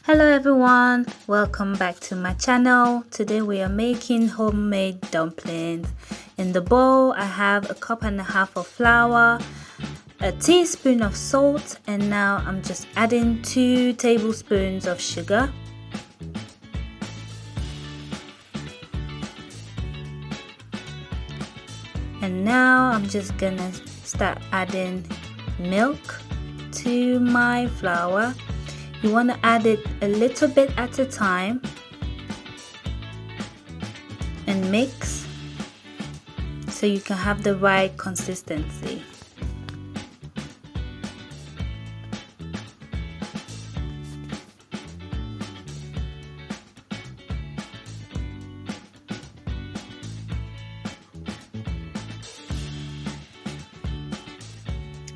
Hello everyone, welcome back to my channel. Today we are making homemade dumplings. In the bowl I have a cup and a half of flour, a teaspoon of salt, and now I'm just adding 2 tablespoons of sugar. And now I'm just gonna start adding milk to my flour. You want to add it a little bit at a time and mix so you can have the right consistency.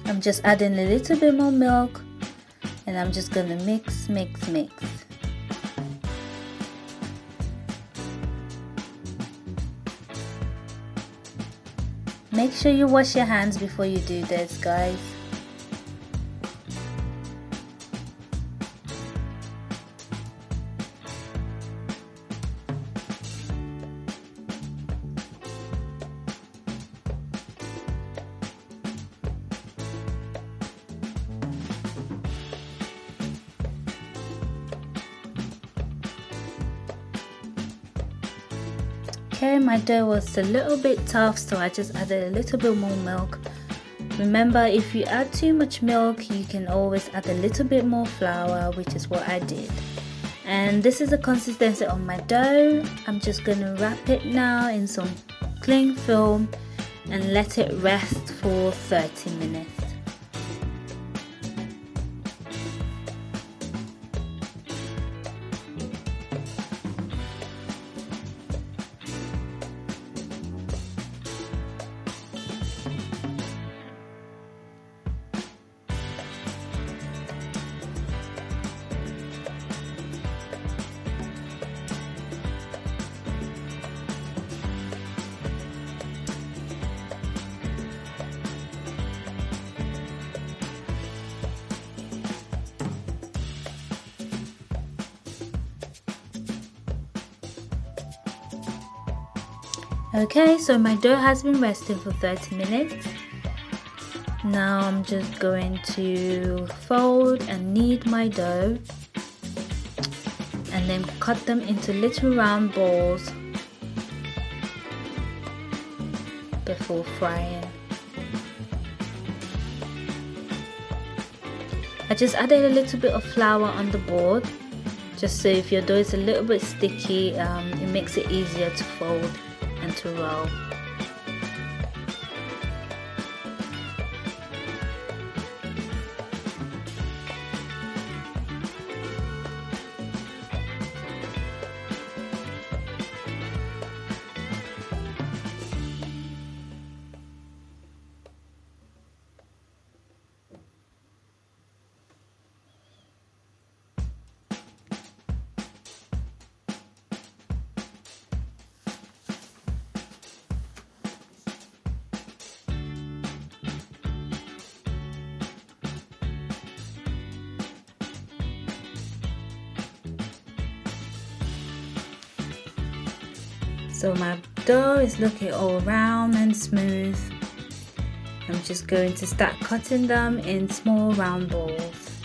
I'm just adding a little bit more milk and I'm just gonna mix. Make sure you wash your hands before you do this, guys. Okay, my dough was a little bit tough, so I just added a little bit more milk. Remember, if you add too much milk, you can always add a little bit more flour, which is what I did. And this is the consistency of my dough. I'm just gonna wrap it now in some cling film and let it rest for 30 minutes. Okay, so my dough has been resting for 30 minutes. Now I'm just going to fold and knead my dough and then cut them into little round balls before frying. I just added a little bit of flour on the board, just so if your dough is a little bit sticky, it makes it easier to fold and to roll. So my dough is looking all round and smooth. I'm just going to start cutting them in small round balls.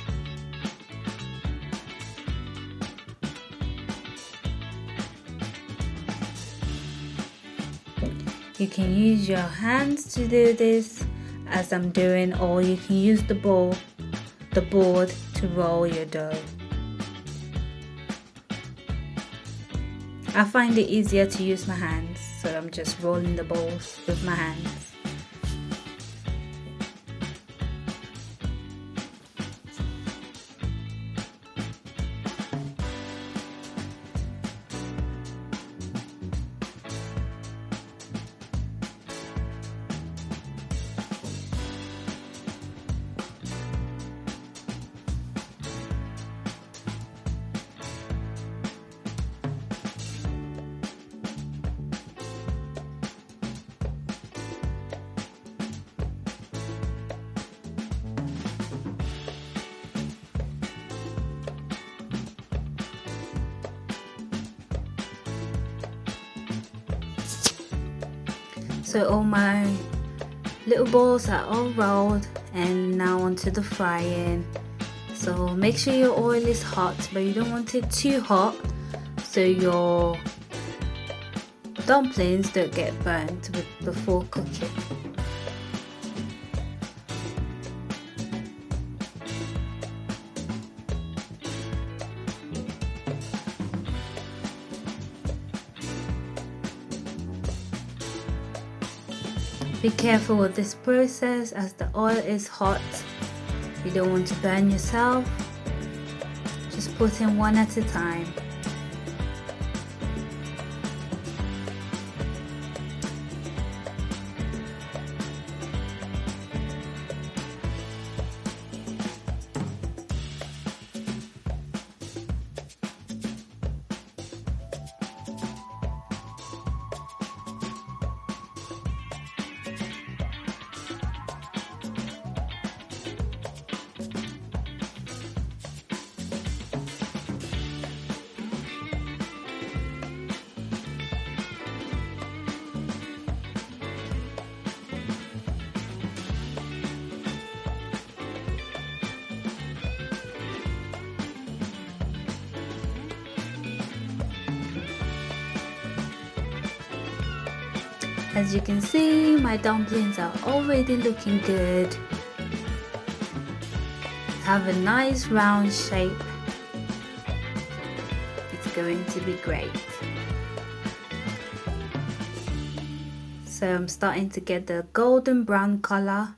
You can use your hands to do this as I'm doing, or you can use the board to roll your dough. I find it easier to use my hands, so I'm just rolling the balls with my hands. So all my little balls are all rolled, and now onto the frying. So make sure your oil is hot, but you don't want it too hot so your dumplings don't get burnt before cooking. Be careful with this process as the oil is hot. You don't want to burn yourself. Just put in one at a time. As you can see, my dumplings are already looking good. Have a nice round shape. It's going to be great. So I'm starting to get the golden brown color.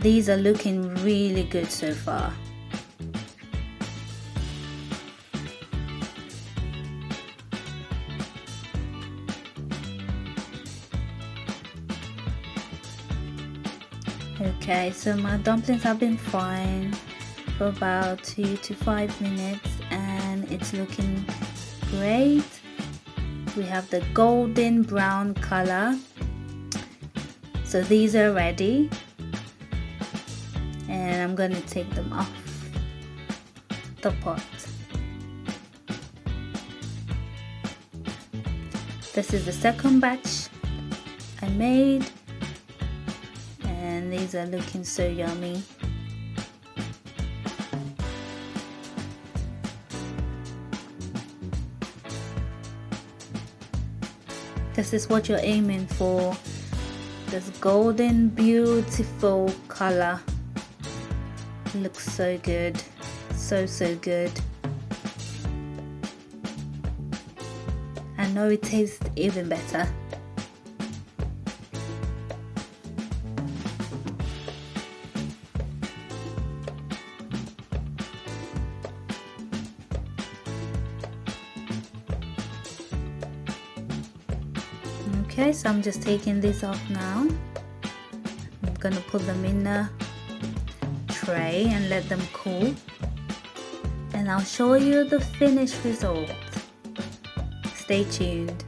These are looking really good so far. Okay, so my dumplings have been frying for about 2 to 5 minutes and it's looking great. We have the golden brown color. So these are ready. And I'm going to take them off the pot. This is the second batch I made, and these are looking so yummy. This is what you're aiming for, this golden beautiful color. Looks so good, so good. I know it tastes even better. Okay, so I'm just taking this off now. I'm gonna put them in the tray and let them cool, and I'll show you the finished result. Stay tuned.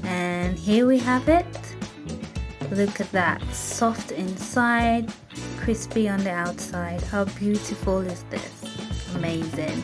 And here we have it. Look at that, soft inside, crispy on the outside. How beautiful is this? Amazing.